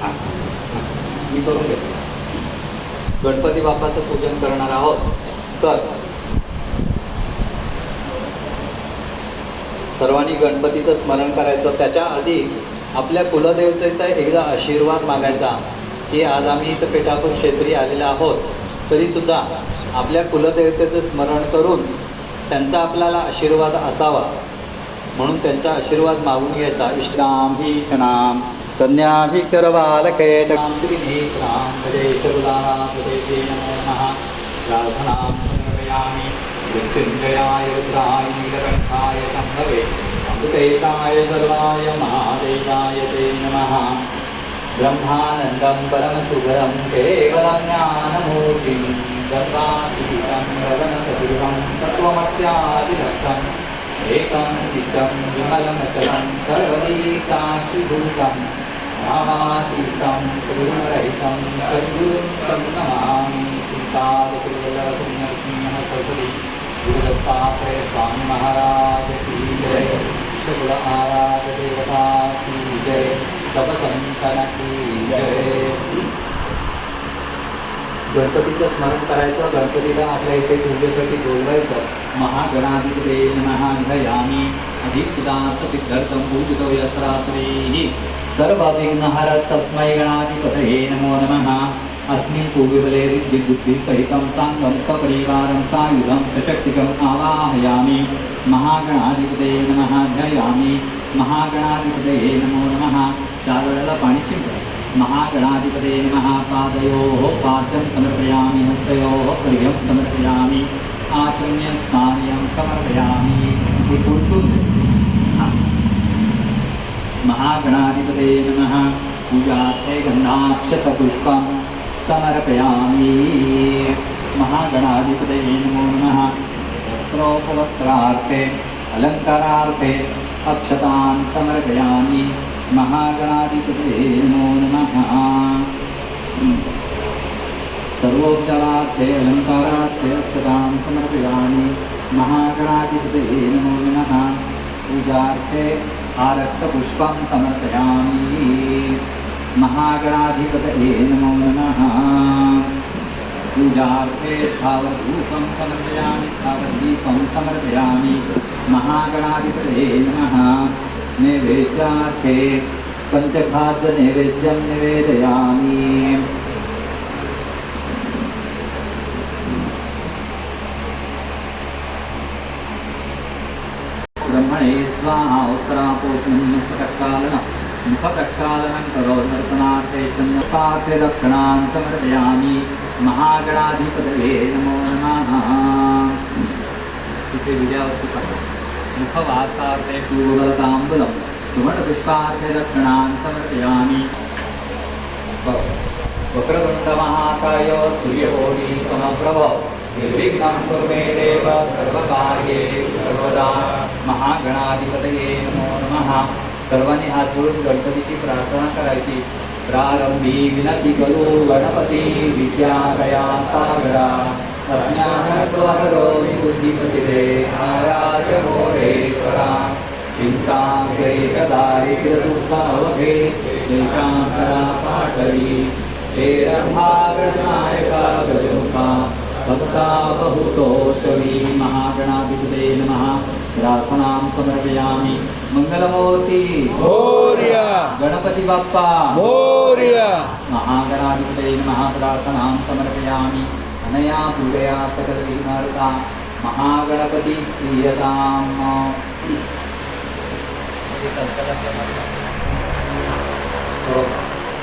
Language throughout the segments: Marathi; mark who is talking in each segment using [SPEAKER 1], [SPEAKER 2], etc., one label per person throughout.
[SPEAKER 1] हां मी करून घेतो. गणपती बाप्पाचं पूजन करणार आहोत. तर सर्वांनी गणपतीचं स्मरण करायचं. त्याच्या आधी आपल्या कुलदेवतेचा एकदा आशीर्वाद मागायचा की आज आम्ही इथं पेठापूर क्षेत्री आलेले आहोत, तरीसुद्धा आपल्या कुलदेवतेचं स्मरण करून त्यांचा आपल्याला आशीर्वाद असावा म्हणून त्यांचा आशीर्वाद मागून घ्यायचा. इष्टाम भीषणाम कन्याभिकरबालकेटकां त्रिनेत्रां भजेशरुदाराधे नमः. प्रार्थनां समर्पयामि मृत्युञ्जयाय रुद्राय नीलकण्ठाय शम्भवे अमृतेशाय सर्वाय महादेवाय ते नमः. ब्रह्मानन्दं परमसुखदं केवलं ज्ञानमूर्तिं सर्वातीतं गगनसदृशं तत्त्वमस्यादिलक्षम् एकं चित्तं विमलमचलं सर्वदीशाक्षिभूतं नामातीतं त्रिगुणरहितं सद्गुरुं तं नमामि. चिन्तादपुण्यसिंह सरस्वती गुरुदत्तात्रेय स्वामी महाराज की जय. इष्टकुल आराध्य देवता की जय. सबसंतन की जय. गणपतीचं स्मरण करायचं. गणपतीला आपल्या इथे पूजेसाठी बोलवायचं. महागणाधिपते नमः ध्यायामि अधिष्ठात् सिद्धर्थं पूजितो यस्त्रासुरीः सर्वविघ्नहरस्तस्मै गणाधिपतये नमो नमः. अस्मिन् पूर्वबले बुद्धिसहितं साङ्गं सपरिवारं सायुधं सशक्तिकम् आवाहयामि. महागणाधिपते नमः ध्यायामि. महागणाधिपतये नमो नमः. चार वेळेला पाणी शिंपडा. महागणाधिपते नमः. पादयोः पाद्यं समर्पयामि. हस्तयोः अर्घ्यं समर्पयामि. आचम्यं स्नानं समर्पयामि. महागणाधिपते नमः. पूजार्थे गन्धाक्षतपुष्पं समर्पयामि. महागणाधिपते नमो नमः. वस्त्रोपवस्त्रार्थे अलङ्कारार्थे अक्षतां समर्पयामि. महागणाधिपते नमो नमः. सर्वोपचारार्थे अलङ्कारार्थे अक्षतां समर्पयामि. महागणाधिपते नमो नमः. पूजार्थे आरक्तपुष्पं समर्पयामि. महागणाधिपतये नमो नमः. पूजार्थे स्थावरधूपं समर्पयामि. स्थावरदीपं समर्पयामि. महागणाधिपतये नमः. नैवेद्यार्थे पञ्चखाद्यनैवेद्यं निवेदयामि. ब्रह्मणे स्वाहा. उत्तरापोषणं मुखप्रक्षालनं करोमि. नर्तनार्थे चन्द्रपार्थे दक्षिणां समर्पयामि. महागणाधिपतये नमो नमः. इथे विजयावस्तु करा. मुखवासार्थे पूर्वताम्बूलं सुवर्णपुष्पार्थे दक्षिणां समर्पयामि. वक्रतुण्डमहाकाय सूर्यकोटि समप्रभ निर्विघ्नं कुरु मे देव सर्वकार्येषु सर्वदा. महागणाधिपतये नमो नमः. सर्वांनी हात जोडून गणपतीची प्रार्थना करायची. प्रारंभी विनती करू गणपती विद्यादया सागरा. अज्ञानत्वहरो बुद्धिपतिते आराध्य मोरेश्वरा. चिन्ताक्लेशदारिद्र्यदुःखावघे देशान्तरा पाटवी. हे रंभागणनायका गजमुखा भक्ता बहुतोषवी. महागणाधिपते नमः. प्रार्थनां समर्पयामि. मंगलमूर्ती मोरया. गणपती बाप्पा मोरया. महागणाधिपते नमः. प्रार्थनां समर्पयामि. अनया पूजया सकलविघ्नहर्ता महागणपती प्रीयताम्.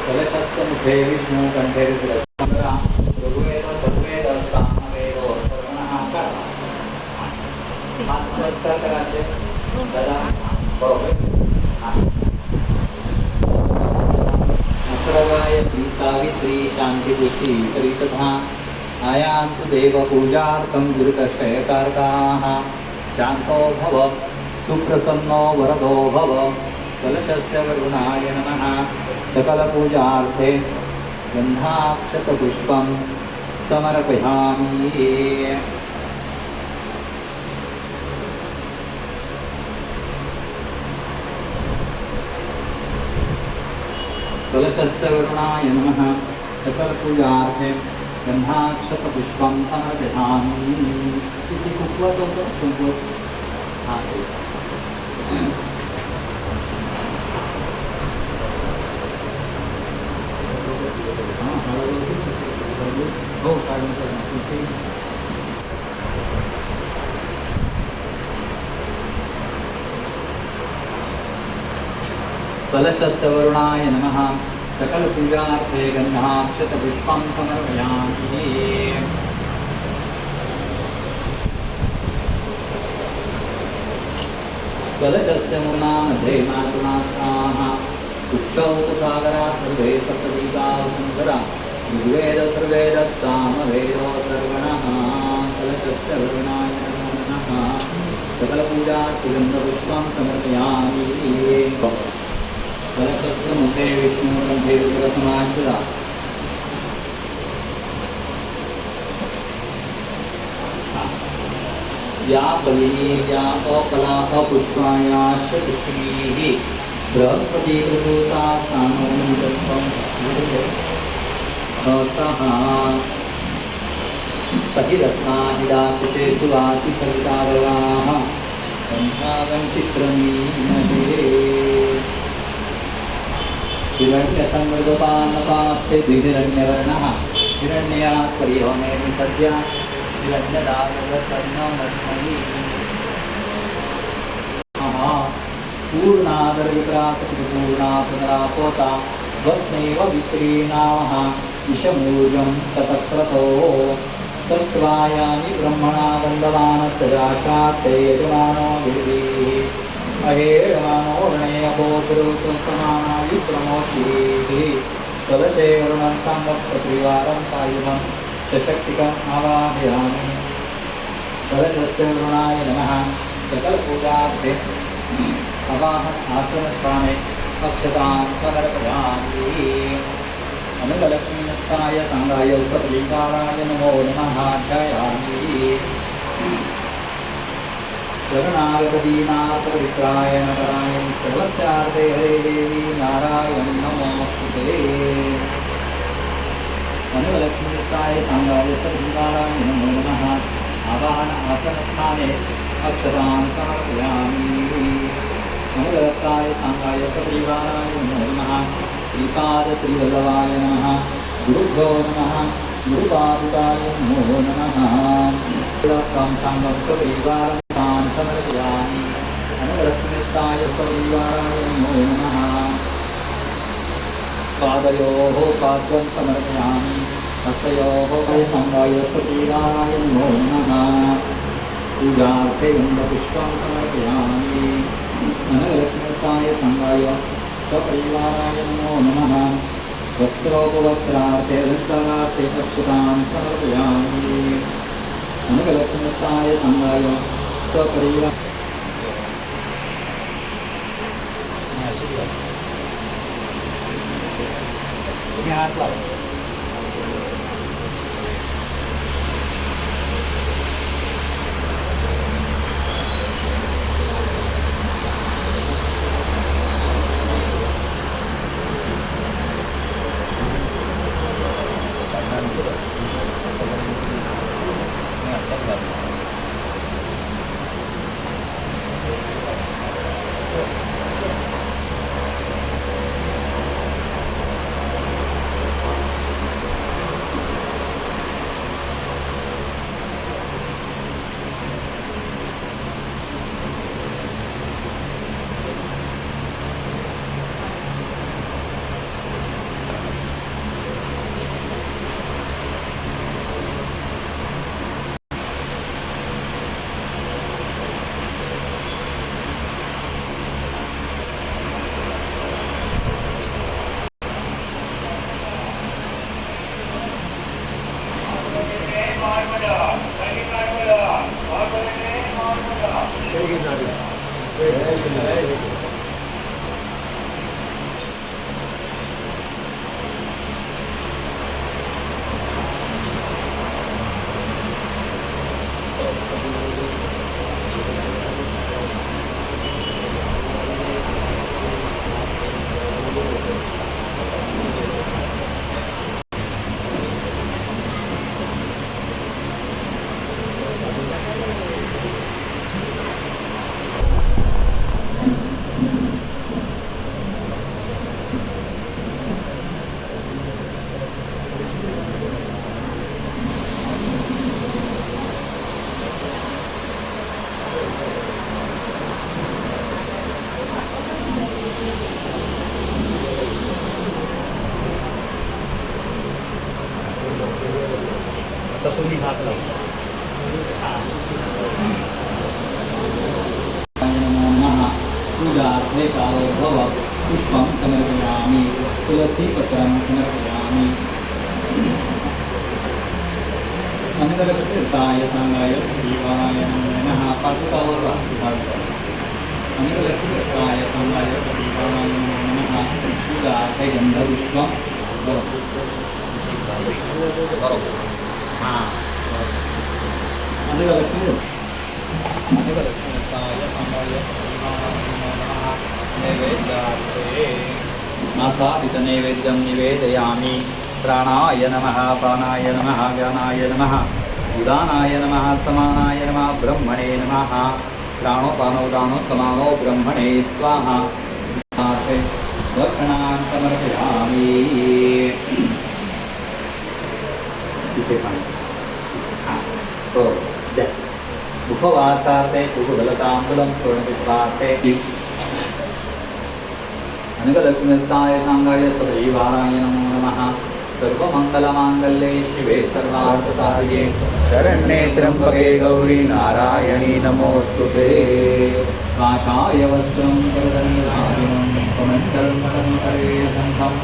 [SPEAKER 1] कलशस्य मुखे विष्णु कंठे रुद्र. ऋग्वेद ऋग्वेद सामवेदो सर्वणः कर. हातस्तर करायचे दादा बरोबर. गायत्री सावित्री शांतिबुद्धी परिषदा. आयान्तु देवपूजार्थं गुरुकष्टयकारकाः. शान्तो भव सुप्रसन्नो वरदो भव. कलशस्य वरुणाय नमः. सकलपूजार्थे गन्धाक्षतपुष्पं समर्पयामि. कलशस्य वरुणाय नमः सकलपूजार्थे गन्धाक्षतपुष्पं समर्पयामि। किती कुंकवाचं होतं कुंकू हां ते हां हो काढून कलशस्य वरुणाय नमः सकलपूजार्थे गन्धाक्षतपुष्पं समर्पयामि। कलशस्य मूर्नामध्ये मातृनास्ताः उक्षौतसागरा सर्वे सप्तदीपाः सुन्दरा ऋग्वेदथर्वेदः सामवेदोऽथर्वणः। कलशस्य वरुणाय नमो नमः सकलपूजार्थे गन्धपुष्पं समर्पयामि। कलशस्य मुखे विष्णुग्रन्थे रुद्रसमाश्रिता या बलिया अपला अपुष्पायाश्च पुष्पैः बृहस्पतिर्भूता सानोऽनुगतं सः सहिरत्नादिदाशुते सुवातिसवितारवाः सन्धावं चित्रमीनहे हिरण्यसंवृतपानपास्ते द्विहिरण्यवर्णः हिरण्यात् परिहोमेमि सद्या हिरण्यदागतन्नमस्महि पूर्णादर्वित्रासपूर्णा पुनरापोता वस्नैव विक्रीणामः विषमूर्जं ततक्रतो तत्त्वायानि ब्रह्मणा वन्दमानस्य जाशात् यजमानो गिरिः अहेयमानोर्णेयबोधरूपसमाना विप्रमोचीः कलशे वरुणं संवत्सत्रिवारं पायुधं सशक्तिकम् आवाहयामि। कलशस्य वरुणाय नमः सकलपूजार्थे अवाहन आसनस्थाने अक्षतां समर्पयामि। अनलक्ष्मीनस्ताय साङ्गाय सप्रीकाराय नमो नमः ध्यायामि। शरणागतदीनाथपवित्राय नमः सर्वस्यार्थे हरे देवी नारायण नमोऽस्तुते। मनोलक्ष्मीयुक्ताय साङ्गाय सद्विकाराय नमो नमः आवाहन आसनस्थाने अक्षतां समर्पयामि। मनोदत्ताय साङ्गाय सद्विकाराय नमो नमः श्रीपादश्रीवल्लभाय नमः गुरुभ्यो नमः गुरुपादुकाय नमो नमः। तं साङ्गं सद्विकाराय समर्पयामि। अनुलक्ष्मीयुक्ताय सद्विकाराय नमो नमः पादयोः पाद्यं समर्पयामि। हस्तयोः साङ्गाय सद्विकाराय नमो नमः पूजार्थे गन्धपुष्पं समर्पयामि। अनुलक्ष्मीयुक्ताय साङ्गाय सपरिवाराय नमो नमः वस्त्रोपवस्त्रार्थे अलङ्कारार्थे अक्षतां समर्पयामि। अनुलक्ष्मीयुक्ताय साङ्गाय सपरिवार हात लाव
[SPEAKER 2] तर तुम्ही हात लावता.
[SPEAKER 1] पूजार्थे कालोद्भव पुष्पं समर्पयामि तुलसीपत्रं समर्पयामि अनगलकृताय सांगाय दीवाय नमः पादुकावर अनगलकृताय सांगाय दीवाय नमः पूजार्थे गंधपुष्पं हां अनगलकृताय सांगाय नैवेद्यार्थे मासापितनैवेद्यं निवेदयामि प्राणाय नमः प्राणाय नमः व्यानाय नमः उदानाय नमः समानाय नमः ब्रह्मणे नमः प्राणोपानो दानो समानो ब्रह्मणे स्वाहा दक्षिणां समर्पयामि इथे पाणी हो द्या मुखवासार्थे कुकुलताम्बूलं स्वर्णपुष्पार्थे अनगलक्ष्मीताय सांगाय सदैवाराय नमो नमः सर्वमङ्गलमाङ्गल्ये शिवे सर्वार्थसाधिके शरण्ये त्र्यम्बके गौरी नारायणी नमोऽस्तुते काषाय वस्त्रं करदण्डधारिणं कमण्डलमकरे शङ्खं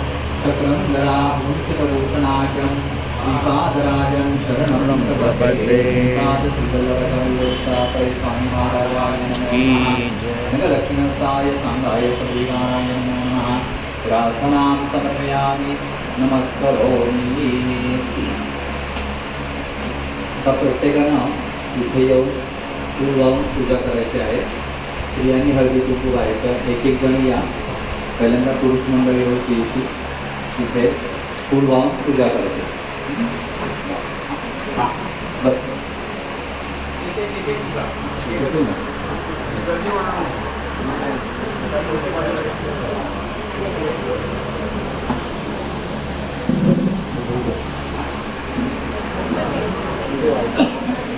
[SPEAKER 1] चक्रं गदाभूषितभूषणाख्यं श्रीपादराजं शरणं प्रपद्ये पादश्रीवल्लभकविलोष्टापय स्वामी महाराजाय नमः अनगलक्ष्मीताय सांगाय सदैवाराय नमो नमः प्रार्थनां समर्पयामि नमस्करोमि. आता प्रत्येकानं इथे येऊन फूल वाहून पूजा करायची आहे. स्त्रियांनी हळदी कुंकू व्हायचं. एक एक जण या. पहिल्यांदा पुरुष मंडळी होती तिथे फूल वाहून पूजा करायची. हां बस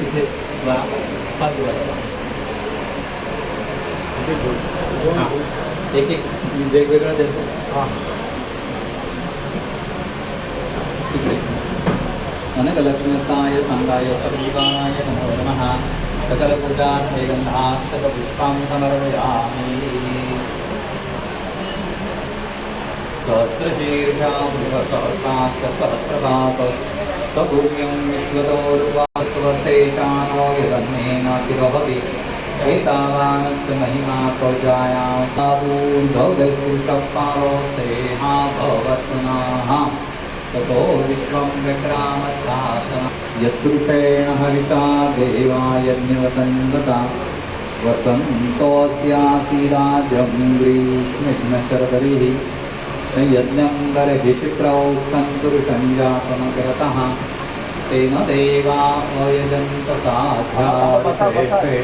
[SPEAKER 1] इथे पाच एक एक वेगवेगळं देतो. हां इकडे अनगलक्ष्मीताय सांगाय सदैवाराय नमो नमः सकलपूजार्थे गन्धाक्षतपुष्पं समर्पयामि सहस्रशीर्षा सहस्राक्ष सहस्रपात सभूम्यं विश्वतोर्वास्वशेषानो यदन्नेनातिरभवति एतावानस्य महिमा प्रजायां साधूर्धौदैपुरुषपारोस्तेहा भवत्पुनः ततो विश्वं विक्रामच्छासनं यत्कृपेण हरिता देवा यज्ञवतन्वता वसन्तोऽस्यासीदाद्यं ग्रीष्मशरदरिः यज्ञं गर्भिप्रोक्तं पुरुषं जातमकरतः तेन देवा अयजन्त साध्याश्रेष्ठे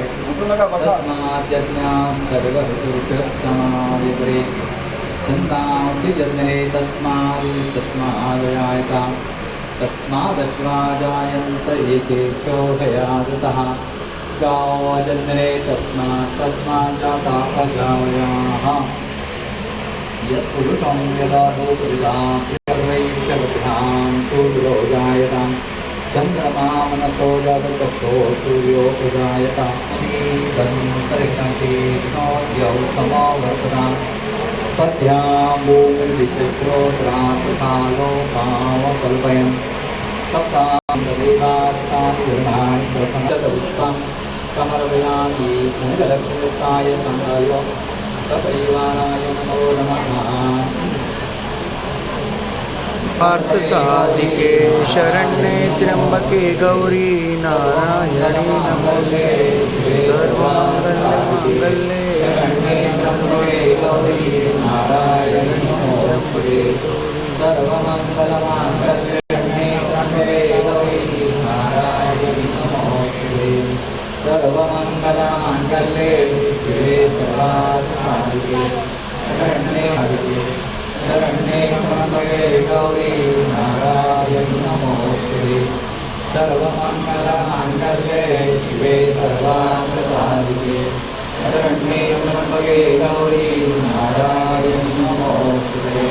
[SPEAKER 1] तस्माद्यज्ञां सर्वऋतुभ्यस्समाविपरे छन्दांसि यज्ञे तस्मादजायता तस्मादश्वाजायन्त एकेक्षोभयादतः गावजन्मने तस्माज्जाता अजायाः यत्पुरुषं यदादो पुरुषां सर्वैश्चवभ्यां सूर्यो जायतां चन्द्रमामनसो जातकस्थो सूर्योपजायता शीतन्तरिक्षंतीक्ष्णोद्यौ समावर्ततां पद्भ्यां भूमिर्विचित्रोत्रान्तकालोकावकल्पयन् सप्तादेवास्तानि गृहाणि प्रथमशतपुष्पं समर्पयामि अनगलक्ष्मीताय सांगाय सदैवाराय नमो नमः.
[SPEAKER 3] पार्थसाधिके शरण्ये त्र्यम्बके गौरी नारायणी नमोस्तुते सर्वमङ्गलमाङ्गल्ये
[SPEAKER 1] सर्वमङ्गलमाङ्गल्ये त्र्यम्बके गौरी नारायणी नमोस्तुते सर्वमङ्गलमाङ्गल्ये शिवे सर्वार्थसाधिके शरण्ये त्र्यम्बके गौरी नारायणी नमोस्तुते सर्वमङ्गलमाङ्गल्ये शिवे सर्वार्थसाधिके शरण्ये त्र्यम्बके गौरी नारायणी नमोस्तुते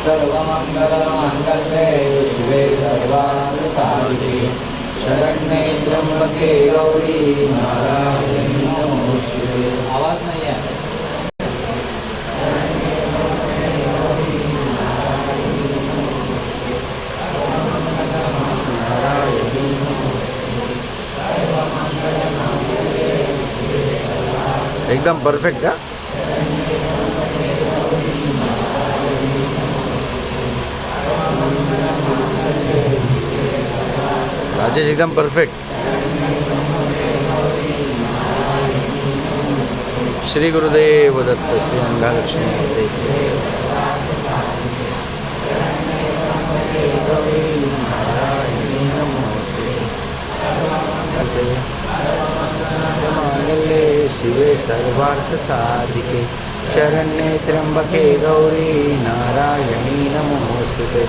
[SPEAKER 1] सर्वमङ्गलमाङ्गल्ये शिवे सर्वार्थसाधिके
[SPEAKER 3] शरण्ये त्र्यंबके गौरी नारायणी नमोस्तुते.
[SPEAKER 1] आवाज नाही आहे.
[SPEAKER 3] नारायणी एकदम परफेक्ट का. राजेश एकदम परफेक्ट. श्री गुरुदेव दत्त. श्री अंगालक्ष्मी मांगल्ये शिवे सर्वार्थ साधिके शरण्ये त्र्यंबके गौरी नारायणी नमोस्तुते.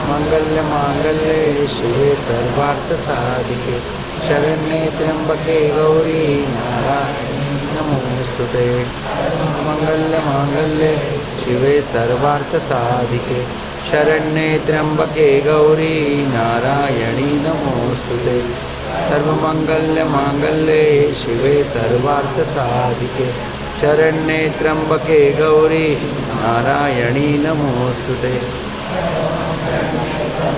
[SPEAKER 3] मंगल्य मांगल्ये शिवे सर्वार्थ साधिके शरण्ये त्र्यंबके गौरी नारायणी नमोस्तुते. मंगल्य मांगल्ये शिवे सर्वार्थ साधिके शरण्ये त्र्यंबके गौरी नारायणी नमोस्तुते. सर्वमंगल्य मांगल्ये शिवे सर्वार्थ साधिके शरण्ये त्र्यंबके गौरी नारायणी नमोस्तुते.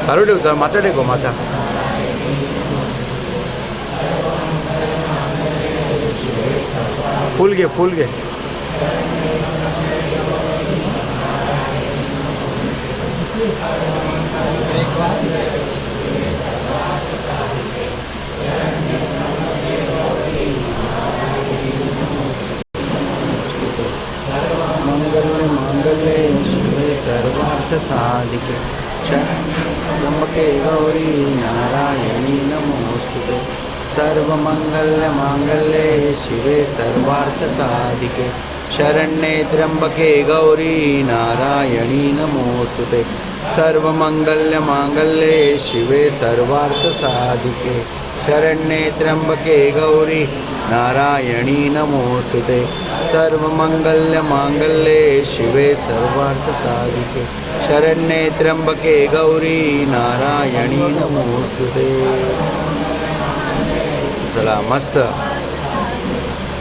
[SPEAKER 3] चालू ठेव. चाल माथा टेको माथा. फुल घे फुल घे. मंगल्य मांगल्ये शिवे सर्वार्थ साधिके त्र्यंबके गौरी नारायणी नमोस्तुते. सर्वमंगल्य मांगल्ये शिवे सर्वार्थ साधिके शरण्ये त्र्यंबके गौरी नारायणी नमोस्तुते. सर्वमंगल्य मांगल्ये शिवे सर्वार्थ साधिके शरण्ये त्र्यंबके गौरी नारायणी नमोस्तुते. सर्वमंगल्य मांगल्ये शिवे सर्वार्थ साधिके शरण्ये त्र्यंबके गौरी नारायणी नमोस्तुते. चला मस्त.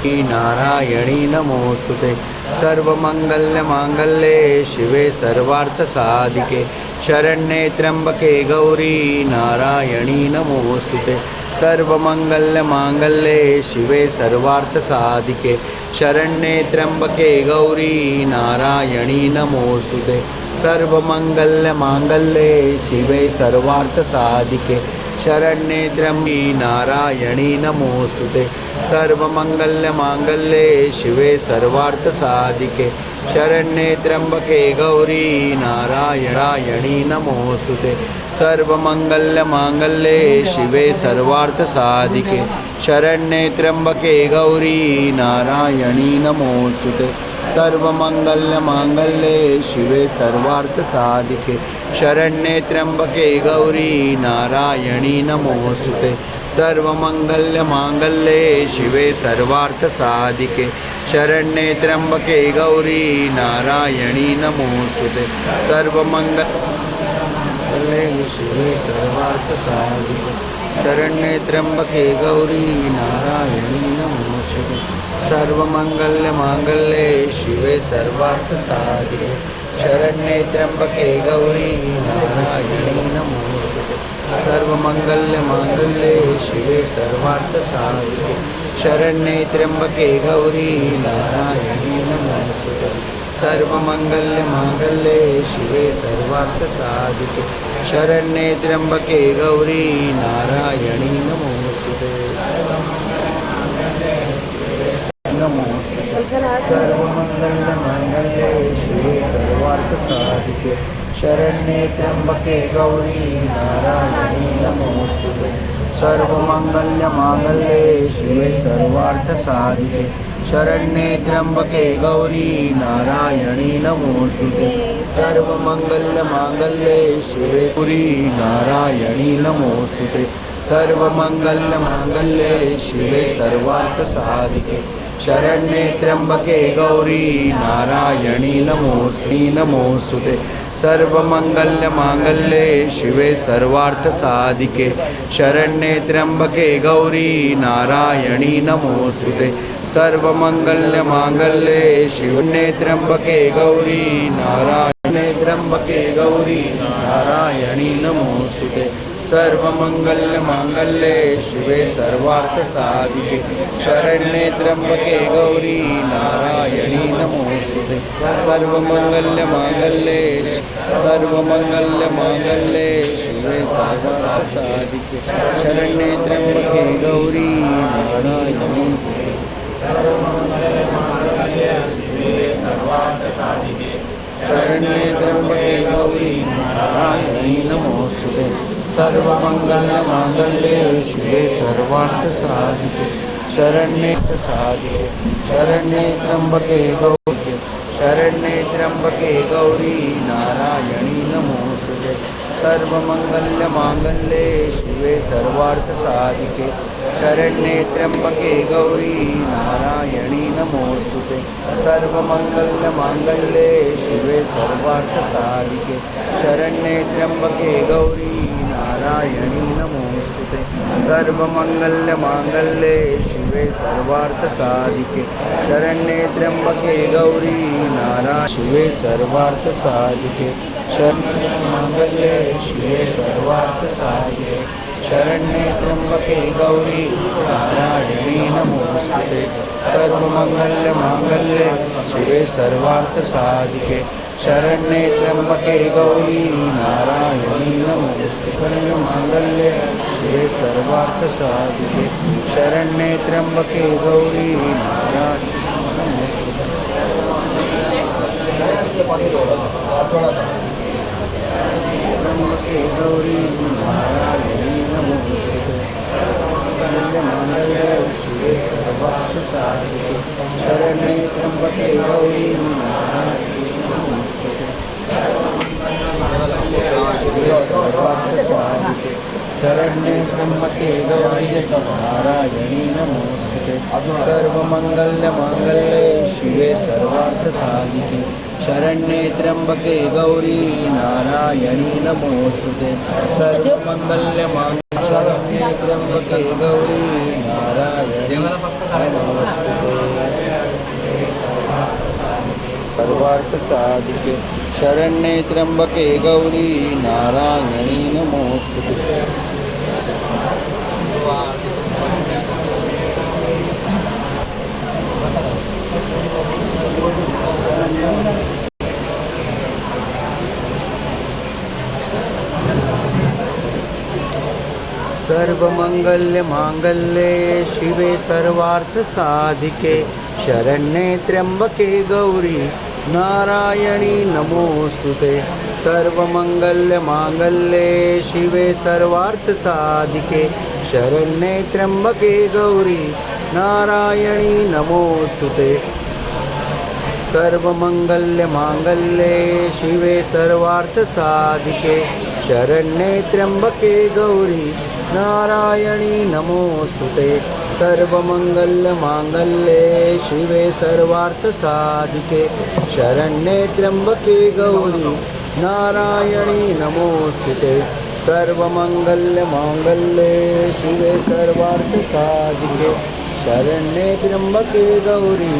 [SPEAKER 3] नारायणी नमोस्तुते. सर्वमंगल्य मांगल्ये शिवे सर्वार्थ साधिके शरण्ये त्र्यंबके गौरी नारायणी नमोस्तुते. सर्वमंगल्य मांगल्ये शिवे सर्वार्थ साधिके शरण्ये त्र्यंबके गौरी नारायणी नमोस्तुते. सर्वमंगल्य मांगल्ये शिवे सर्वार्थ साधिके शरण्ये त्र्यंबके नारायणी नमोस्तुते. सर्वमंगल्य मांगल्ये शिवे सर्वार्थ साधिके शरण्ये त्र्यंबके गौरी नारायणी नमोस्तुते. सर्वमंगल्य मांगल्ये शिवे सर्वार्थ साधिके शरण्ये त्र्यंबके गौरी नारायणी नमोस्तुते. सर्वमंगल्य मांगल्ये शिवे सर्वार्थ साधिके शरण्ये त्र्यंबके गौरी नारायणी नमोस्तुते. सर्वमंगल्य मांगल्ये शिवे सर्वार्थ साधिके शरण्ये त्र्यंबके गौरी नारायणी नमोस्तुते. सर्वमंगल्ये शिवे सर्वार्थ साधिके शरण्ये त्र्यंबके गौरी नारायणी नमोस्तुते. सर्वमंगल्य मांगल्ये शिवे सर्वार्थ साधिके शरण्ये त्र्यंबके गौरी नारायणी नमोस्तुते. सर्वमंगल्य मांगल्ये शिवे सर्वार्थ साधिके शरण्ये त्र्यंबके गौरी नारायणी नमोस्तुते. सर्वमंगल्य मांगल्ये शिवे सर्वार्थ साधिके शरण्ये त्र्यंबके गौरी नारायणी नमोस्तुते. सर्वमंगल्य मांगल्ये शिवे सर्वार्थ साधिके शरण्ये त्र्यंबके गौरी नारायणी नमोस्तुते. सर्वमंगल्य मांगल्ये शिवे सर्वार्थ साधिके शरण्ये त्र्यंबके गौरी नारायणी नमोस्तुते. सर्वमंगल्य मांगल्ये शिवे गौरी नारायणी नमोस्तुते. सर्वमंगल्य मांगल्ये शिवे सर्वार्थ साधिके शरण्ये त्र्यंबके गौरी नारायणी नमोस्तुते. सर्वमंगल्यमांगल्ये शिवे सर्वार्थसाधिके शरण्ये त्र्यंबके गौरी नारायणी नमोस्तुते सर्वमंगल्यमांगल्ये शिवे त्र्यंबके गौरी नारायणे त्र्यंबके गौरी नारायणी नमोस्तुते सर्वमंगल्यमांगल्ये शिवे सर्वार्थसाधिके शरण्ये त्र्यंबके गौरी नारायणी नमोस्तुते सर्वमंगल्यमांगल्ये शिवे सर्वार्थसाधिके शरण्ये त्र्यंबके गौरी नारायणी शरण्ये त्र्यंबके गौरी नारायणी नमोस्तुते सर्वमंगलमांगल्ये शिवे सर्वार्थसाधिके शरण्ये त्र्यंबके गौरी शरण्ये त्र्यंबके गौरी नारायणी नमोस्तुते सर्वमंगलमांगल्ये शिवे सर्वार्थसाधिके शरण्ये त्र्यंबके गौरी नारायणी नमोस्तुते सर्वमंगलमांगल्ये शिवे सर्वार्थसाधिके शरण्ये त्र्यंबके गौरी नारायणी नमोस्तुते सर्वमंगलमांगल्ये शिवे सर्वार्थसाधिके शरण्ये त्र्यंबके गौरी नारायणी शिवे सर्वार्थसाधिके शरण्ये शिवे सर्वार्थसाधिके शरण्ये त्र्यंबके गौरी नारायणी नमोस्तुते सर्वमंगलमांगल्ये शिवे सर्वार्थसाधिके शरण्ये त्र्यंबके गौरी नारायणी नमोस्तुते मांगल्ये शिवे सर्वार्थसाधिके शरण्ये त्र्यंबके गौरी नारायणी त्र्यंबके गौरी नारायणी नमोस्तुते मांगल्ये शिवे सर्वार्थसाधिके शरण्ये त्र्यंबके गौरी नारायणी सर्वार्थसाधिके शरण्ये त्र्यंबके गौरी नारायणी नमोस्तुते सर्वमंगलमांगल्ये शिवे सर्वार्थसाधिके शरण्ये त्र्यंबके गौरी नारायणी नमोस्तुते सर्वमंगलमांगल्ये शरण्ये त्र्यंबके गौरी नारायणी नमोस्तुते सर्वार्थसाधिके शरण्ये त्र्यंबके गौरी नारायणी नमोस्तुते सर्वमंगलमांगल्ये शिवे सर्वार्थसाधिके शरण्ये त्र्यंबके गौरी नारायणी नमोस्तुते सर्वमंगलमांगल्ये शिवे सर्वार्थसाधिके शरण्ये त्र्यंबके गौरी नारायणी नमोस्तुते सर्वमंगलमांगल्ये शिवे सर्वार्थसाधिके शरण्ये त्र्यंबके गौरी नारायणी नमोस्तुते सर्वमंगलमांगल्ये शिवे सर्वार्थसाधिके शरण्ये त्र्यंबके गौरी नारायणी नमोस्तुते सर्वमंगलमांगल्ये शिवे सर्वार्थसाधिके शरण्ये त्र्यंबके गौरी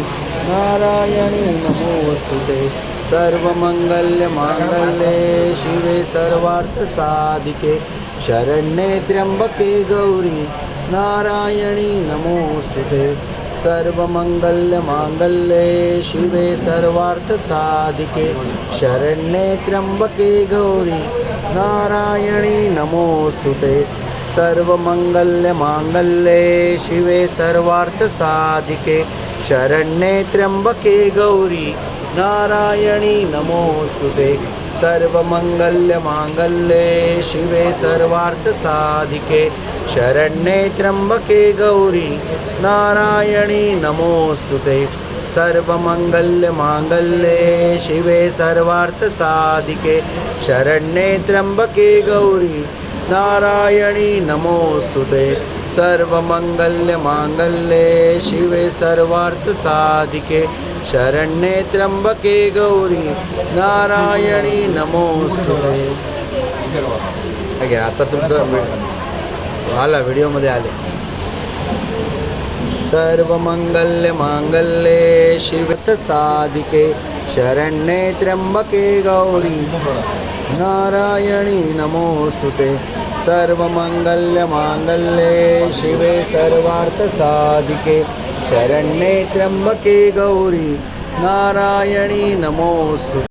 [SPEAKER 3] नारायणी नमोस्तुते सर्वमंगलमांगल्ये शिवे सर्वार्थसाधिके शरण्ये त्र्यंबके गौरी नारायणी नमोस्तुते सर्वमंगलमांगल्ये शिवे सर्वार्थसाधिके शरण्ये त्र्यंबके गौरी नारायणी नमोस्तुते सर्वमंगलमांगल्ये शिवे सर्वार्थसाधिके शरण्ये त्र्यंबके गौरी नारायणी नमोस्तुते सर्वमंगलमांगल्ये शिवे सर्वार्थसाधिके शरण्ये त्र्यंबके गौरी नारायणी नमोस्तुते सर्वमंगलमांगल्ये शिवे सर्वार्थसाधिके शरण्ये त्र्यंबके गौरी नारायणी नमोस्तुते सर्वमंगलमांगल्ये शिवे सर्वार्थसाधिके शरण्ये त्र्यंबके गौरी नारायणी नमोस्तुते. ठीक आहे, आता तुमचं आला व्हिडिओमध्ये आले. सर्वमंगल्य मांगल्ये शिवत साधिके शरण्ये त्र्यंबके गौरी नारायणी नमोस्तुते. सर्वमंगल्य मांगल्ये शिवे सर्वार्थ साधिके शरण्ये त्र्यंबके गौरी नारायणी नमोस्तुते.